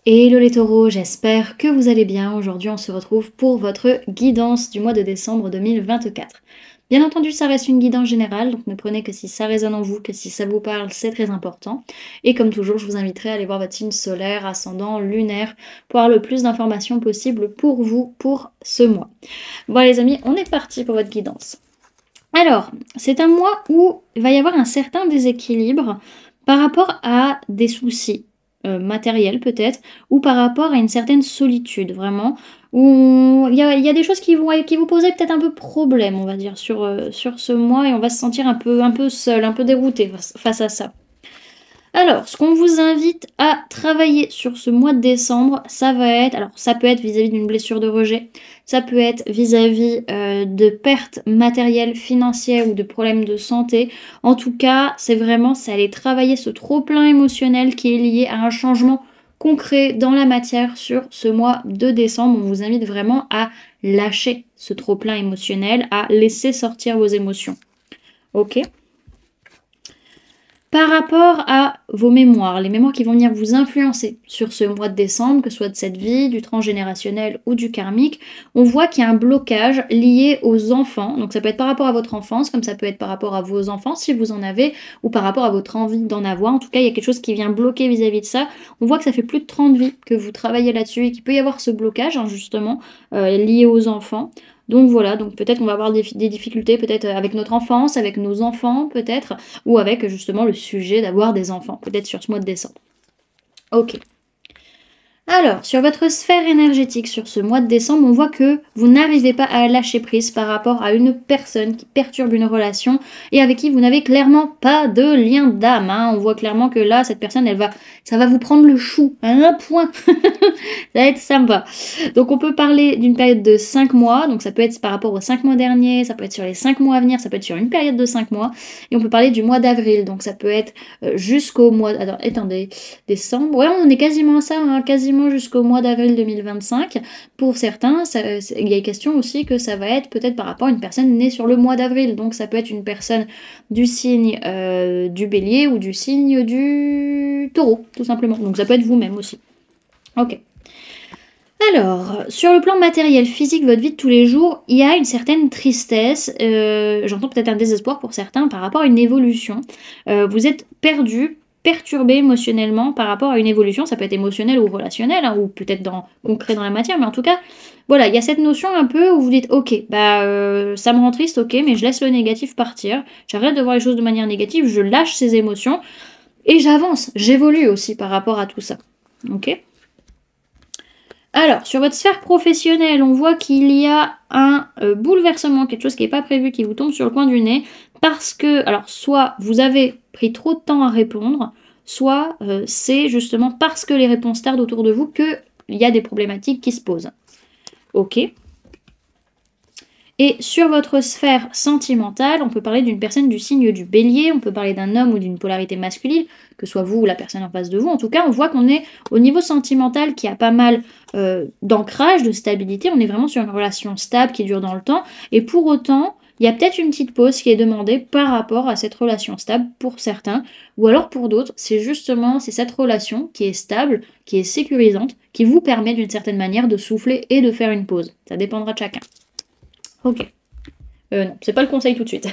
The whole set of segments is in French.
Hello les taureaux, j'espère que vous allez bien. Aujourd'hui, on se retrouve pour votre guidance du mois de décembre 2024. Bien entendu, ça reste une guidance générale, donc ne prenez que si ça résonne en vous, que si ça vous parle, c'est très important. Et comme toujours, je vous inviterai à aller voir votre signe solaire, ascendant, lunaire, pour avoir le plus d'informations possible pour vous pour ce mois. Bon les amis, on est parti pour votre guidance. Alors, c'est un mois où il va y avoir un certain déséquilibre par rapport à des soucis matériels peut-être, ou par rapport à une certaine solitude, vraiment, où il y a des choses qui vous poser peut-être un peu problème, on va dire, sur ce mois, et on va se sentir un peu seul, un peu dérouté face à ça. Alors, ce qu'on vous invite à travailler sur ce mois de décembre, ça va être, alors ça peut être vis-à-vis d'une blessure de rejet, ça peut être vis-à-vis de pertes matérielles, financières ou de problèmes de santé. En tout cas, c'est aller travailler ce trop-plein émotionnel qui est lié à un changement concret dans la matière sur ce mois de décembre. On vous invite vraiment à lâcher ce trop-plein émotionnel, à laisser sortir vos émotions. Ok ? Par rapport à vos mémoires, les mémoires qui vont venir vous influencer sur ce mois de décembre, que ce soit de cette vie, du transgénérationnel ou du karmique, on voit qu'il y a un blocage lié aux enfants. Donc ça peut être par rapport à votre enfance, comme ça peut être par rapport à vos enfants si vous en avez, ou par rapport à votre envie d'en avoir. En tout cas, il y a quelque chose qui vient bloquer vis-à-vis de ça. On voit que ça fait plus de 30 vies que vous travaillez là-dessus et qu'il peut y avoir ce blocage, hein, justement, lié aux enfants. Donc voilà, donc peut-être qu'on va avoir des difficultés peut-être avec notre enfance, avec nos enfants peut-être, ou avec justement le sujet d'avoir des enfants, peut-être sur ce mois de décembre. Ok. Alors, sur votre sphère énergétique, sur ce mois de décembre, on voit que vous n'arrivez pas à lâcher prise par rapport à une personne qui perturbe une relation et avec qui vous n'avez clairement pas de lien d'âme. Hein. On voit clairement que là, cette personne, ça va vous prendre le chou à un point. Ça va être sympa. Donc, on peut parler d'une période de 5 mois. Donc, ça peut être par rapport aux 5 mois derniers, ça peut être sur les 5 mois à venir, ça peut être sur une période de 5 mois. Et on peut parler du mois d'avril. Donc, ça peut être jusqu'au mois... Attendez, décembre. Ouais, on est quasiment à ça, hein, quasiment jusqu'au mois d'avril 2025. Pour certains, il y a question aussi que ça va être peut-être par rapport à une personne née sur le mois d'avril. Donc ça peut être une personne du signe du bélier ou du signe du taureau, tout simplement. Donc ça peut être vous-même aussi. Ok. Alors, sur le plan matériel, physique, votre vie de tous les jours, il y a une certaine tristesse, j'entends peut-être un désespoir pour certains par rapport à une évolution. Vous êtes perdu, perturbé émotionnellement par rapport à une évolution, ça peut être émotionnel ou relationnel, hein, ou peut-être concret dans la matière, mais en tout cas, voilà, il y a cette notion un peu où vous dites, ok, ça me rend triste, ok, mais je laisse le négatif partir, j'arrête de voir les choses de manière négative, je lâche ces émotions, et j'avance, j'évolue aussi par rapport à tout ça, ok ? Alors, sur votre sphère professionnelle, on voit qu'il y a un bouleversement, quelque chose qui n'est pas prévu, qui vous tombe sur le coin du nez, parce que, alors, soit vous avez pris trop de temps à répondre, soit c'est justement parce que les réponses tardent autour de vous qu'il y a des problématiques qui se posent. Ok. Et sur votre sphère sentimentale, on peut parler d'une personne du signe du bélier, on peut parler d'un homme ou d'une polarité masculine, que ce soit vous ou la personne en face de vous. En tout cas, on voit qu'on est au niveau sentimental qui a pas mal d'ancrage, de stabilité. On est vraiment sur une relation stable qui dure dans le temps. Et pour autant, il y a peut-être une petite pause qui est demandée par rapport à cette relation stable pour certains. Ou alors pour d'autres, c'est cette relation qui est stable, qui est sécurisante, qui vous permet d'une certaine manière de souffler et de faire une pause. Ça dépendra de chacun. Ok. Non, c'est pas le conseil tout de suite.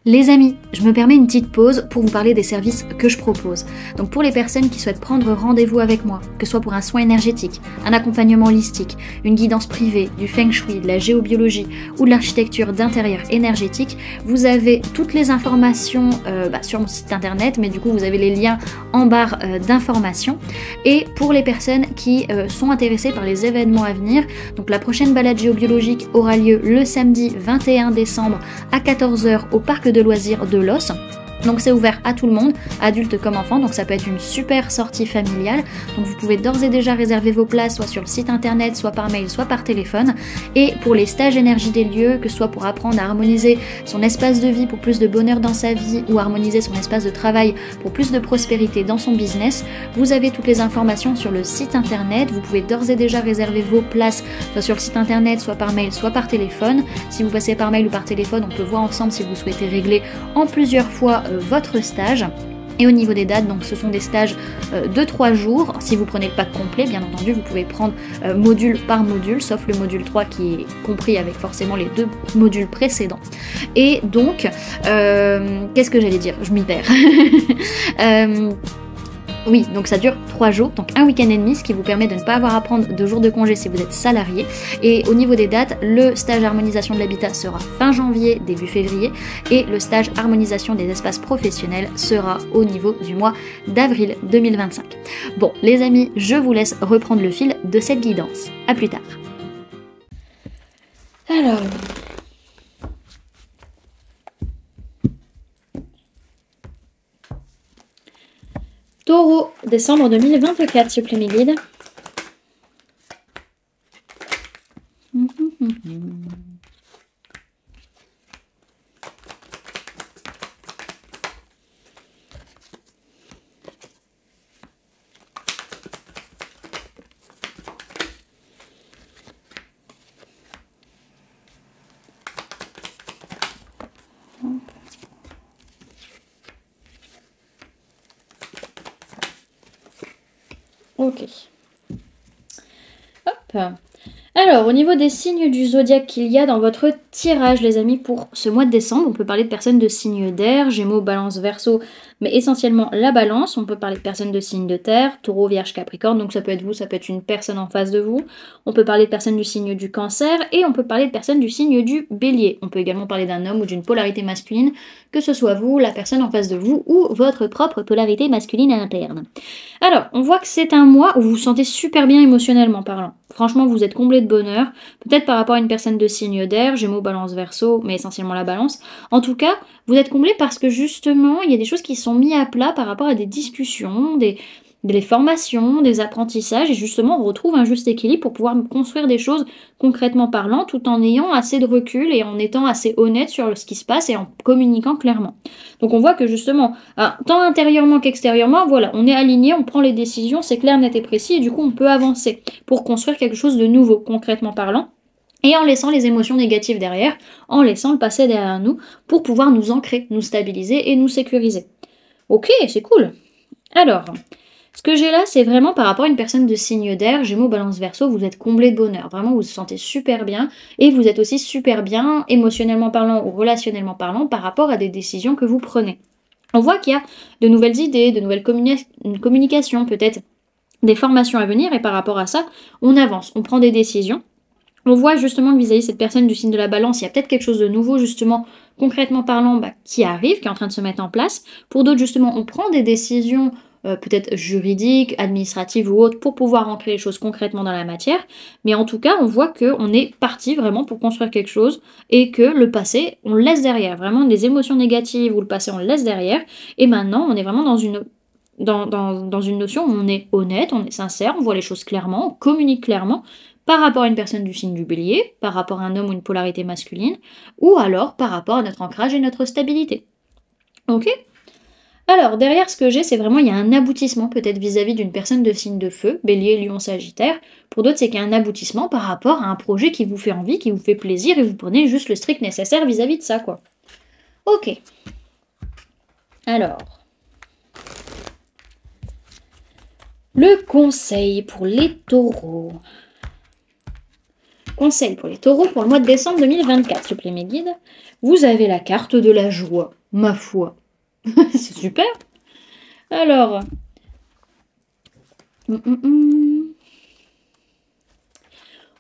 Les amis, je me permets une petite pause pour vous parler des services que je propose. Donc pour les personnes qui souhaitent prendre rendez-vous avec moi, que ce soit pour un soin énergétique, un accompagnement holistique, une guidance privée, du feng shui, de la géobiologie ou de l'architecture d'intérieur énergétique, vous avez toutes les informations sur mon site internet, mais du coup vous avez les liens en barre d'informations. Et pour les personnes qui sont intéressées par les événements à venir, donc la prochaine balade géobiologique aura lieu le samedi 21 décembre à 14 h au parc de loisirs de Los. Donc c'est ouvert à tout le monde, adultes comme enfants, donc ça peut être une super sortie familiale. Donc vous pouvez d'ores et déjà réserver vos places, soit sur le site internet, soit par mail, soit par téléphone. Et pour les stages énergie des lieux, que ce soit pour apprendre à harmoniser son espace de vie pour plus de bonheur dans sa vie, ou harmoniser son espace de travail pour plus de prospérité dans son business, vous avez toutes les informations sur le site internet. Vous pouvez d'ores et déjà réserver vos places, soit sur le site internet, soit par mail, soit par téléphone. Si vous passez par mail ou par téléphone, on peut voir ensemble si vous souhaitez régler en plusieurs fois votre stage. Et au niveau des dates, donc ce sont des stages de 3 jours. Si vous prenez le pack complet, bien entendu, vous pouvez prendre module par module, sauf le module 3 qui est compris avec forcément les 2 modules précédents. Et donc, qu'est-ce que j'allais dire? Je m'y perds. Oui, donc ça dure 3 jours, donc un week-end et demi, ce qui vous permet de ne pas avoir à prendre de jours de congé si vous êtes salarié. Et au niveau des dates, le stage harmonisation de l'habitat sera fin janvier, début février, et le stage harmonisation des espaces professionnels sera au niveau du mois d'avril 2025. Bon, les amis, je vous laisse reprendre le fil de cette guidance. À plus tard. Alors... Taureau, décembre 2024, s'il vous plaît, mes guides. Ok. Hop. Alors, au niveau des signes du zodiaque qu'il y a dans votre tirage, les amis, pour ce mois de décembre, on peut parler de personnes de signes d'air, Gémeaux, Balance, Verseau, mais essentiellement la Balance. On peut parler de personnes de signes de terre, Taureau, Vierge, Capricorne, donc ça peut être vous, ça peut être une personne en face de vous. On peut parler de personnes du signe du Cancer et on peut parler de personnes du signe du Bélier. On peut également parler d'un homme ou d'une polarité masculine, que ce soit vous, la personne en face de vous ou votre propre polarité masculine interne. Alors, on voit que c'est un mois où vous vous sentez super bien émotionnellement parlant. Franchement, vous êtes comblé de bonheur, peut-être par rapport à une personne de signe d'air, Gémeaux, Balance, Verseau, mais essentiellement la Balance. En tout cas, vous êtes comblé parce que justement, il y a des choses qui sont mises à plat par rapport à des discussions, des formations, des apprentissages, et justement, on retrouve un juste équilibre pour pouvoir construire des choses concrètement parlant, tout en ayant assez de recul et en étant assez honnête sur ce qui se passe et en communiquant clairement. Donc on voit que justement, tant intérieurement qu'extérieurement, voilà, on est aligné, on prend les décisions, c'est clair, net et précis, et du coup on peut avancer pour construire quelque chose de nouveau, concrètement parlant, et en laissant les émotions négatives derrière, en laissant le passé derrière nous, pour pouvoir nous ancrer, nous stabiliser et nous sécuriser. Ok, c'est cool. Alors... ce que j'ai là, c'est vraiment par rapport à une personne de signe d'air, Gémeaux, Balance, Verseau, vous êtes comblé de bonheur. Vraiment, vous vous sentez super bien et vous êtes aussi super bien, émotionnellement parlant ou relationnellement parlant, par rapport à des décisions que vous prenez. On voit qu'il y a de nouvelles idées, de nouvelles communications, peut-être des formations à venir et par rapport à ça, on avance, on prend des décisions. On voit justement que vis-à-vis de cette personne du signe de la Balance, il y a peut-être quelque chose de nouveau, justement, concrètement parlant, qui arrive, qui est en train de se mettre en place. Pour d'autres, justement, on prend des décisions peut-être juridiques, administratives ou autres, pour pouvoir ancrer les choses concrètement dans la matière. Mais en tout cas, on voit qu'on est parti vraiment pour construire quelque chose et que le passé, on le laisse derrière. Vraiment, des émotions négatives ou le passé, on le laisse derrière. Et maintenant, on est vraiment dans une notion où on est honnête, on est sincère, on voit les choses clairement, on communique clairement par rapport à une personne du signe du Bélier, par rapport à un homme ou une polarité masculine, ou alors par rapport à notre ancrage et notre stabilité. Ok ? Alors, derrière ce que j'ai, c'est vraiment, il y a un aboutissement peut-être vis-à-vis d'une personne de signe de feu, Bélier, Lion, Sagittaire. Pour d'autres, c'est qu'il y a un aboutissement par rapport à un projet qui vous fait envie, qui vous fait plaisir, et vous prenez juste le strict nécessaire vis-à-vis de ça, quoi. Ok. Alors... le conseil pour les taureaux. Conseil pour les taureaux pour le mois de décembre 2024, s'il vous plaît, mes guides. Vous avez la carte de la joie, ma foi. C'est super. Alors,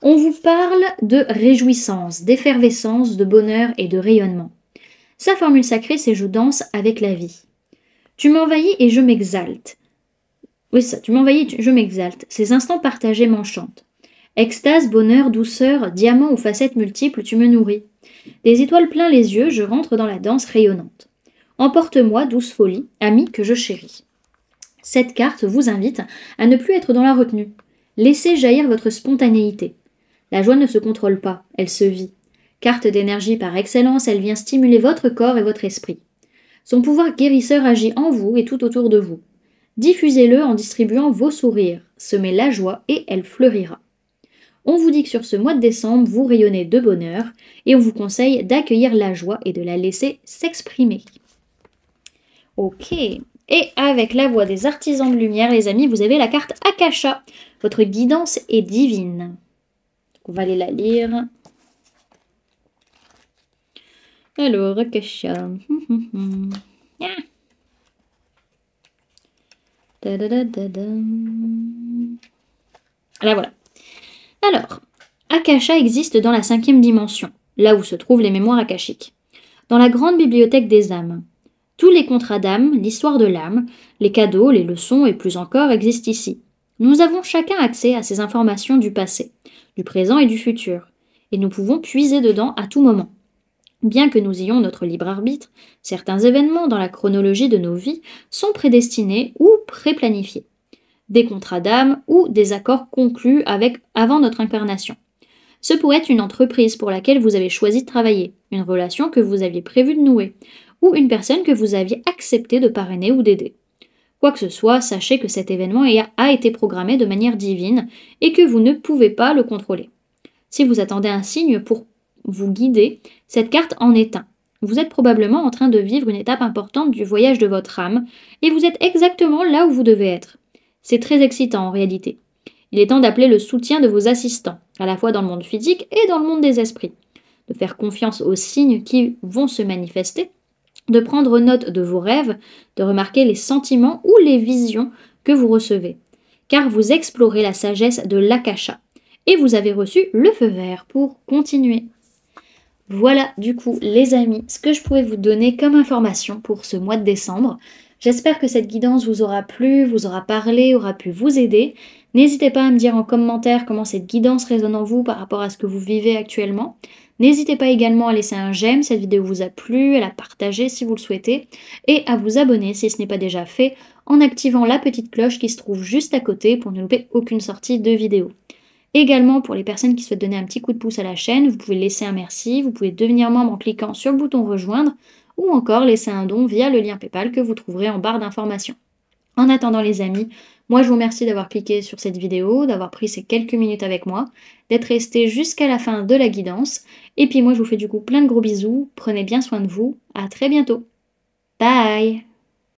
on vous parle de réjouissance, d'effervescence, de bonheur et de rayonnement. Sa formule sacrée, c'est « je danse avec la vie ». Tu m'envahis et je m'exalte. Oui, ça, tu m'envahis, je m'exalte. Ces instants partagés m'enchantent. Extase, bonheur, douceur, diamants ou facettes multiples, tu me nourris. Des étoiles plein les yeux, je rentre dans la danse rayonnante. Emporte-moi, douce folie, ami que je chéris. Cette carte vous invite à ne plus être dans la retenue. Laissez jaillir votre spontanéité. La joie ne se contrôle pas, elle se vit. Carte d'énergie par excellence, elle vient stimuler votre corps et votre esprit. Son pouvoir guérisseur agit en vous et tout autour de vous. Diffusez-le en distribuant vos sourires. Semez la joie et elle fleurira. On vous dit que sur ce mois de décembre, vous rayonnez de bonheur et on vous conseille d'accueillir la joie et de la laisser s'exprimer. Ok. Et Et avec la voix des artisans de lumière, les amis, vous avez la carte Akasha. Votre guidance est divine. On va aller la lire. Alors, Akasha. Ah. Là, voilà. Alors, Akasha existe dans la 5e dimension, là où se trouvent les mémoires akashiques. Dans la grande bibliothèque des âmes. Tous les contrats d'âme, l'histoire de l'âme, les cadeaux, les leçons et plus encore existent ici. Nous avons chacun accès à ces informations du passé, du présent et du futur, et nous pouvons puiser dedans à tout moment. Bien que nous ayons notre libre arbitre, certains événements dans la chronologie de nos vies sont prédestinés ou préplanifiés. Des contrats d'âme ou des accords conclus avant notre incarnation. Ce pourrait être une entreprise pour laquelle vous avez choisi de travailler, une relation que vous aviez prévu de nouer, ou une personne que vous aviez accepté de parrainer ou d'aider. Quoi que ce soit, sachez que cet événement a été programmé de manière divine et que vous ne pouvez pas le contrôler. Si vous attendez un signe pour vous guider, cette carte en est un. Vous êtes probablement en train de vivre une étape importante du voyage de votre âme et vous êtes exactement là où vous devez être. C'est très excitant en réalité. Il est temps d'appeler le soutien de vos assistants, à la fois dans le monde physique et dans le monde des esprits, de faire confiance aux signes qui vont se manifester, de prendre note de vos rêves, de remarquer les sentiments ou les visions que vous recevez, car vous explorez la sagesse de l'Akasha, et vous avez reçu le feu vert pour continuer. Voilà du coup les amis, ce que je pouvais vous donner comme information pour ce mois de décembre. J'espère que cette guidance vous aura plu, vous aura parlé, aura pu vous aider. N'hésitez pas à me dire en commentaire comment cette guidance résonne en vous par rapport à ce que vous vivez actuellement. N'hésitez pas également à laisser un j'aime si cette vidéo vous a plu, à la partager si vous le souhaitez, et à vous abonner si ce n'est pas déjà fait, en activant la petite cloche qui se trouve juste à côté pour ne louper aucune sortie de vidéo. Également, pour les personnes qui souhaitent donner un petit coup de pouce à la chaîne, vous pouvez laisser un merci, vous pouvez devenir membre en cliquant sur le bouton rejoindre, ou encore laisser un don via le lien PayPal que vous trouverez en barre d'informations. En attendant les amis, moi je vous remercie d'avoir cliqué sur cette vidéo, d'avoir pris ces quelques minutes avec moi, d'être resté jusqu'à la fin de la guidance, et puis moi je vous fais du coup plein de gros bisous, prenez bien soin de vous, à très bientôt. Bye!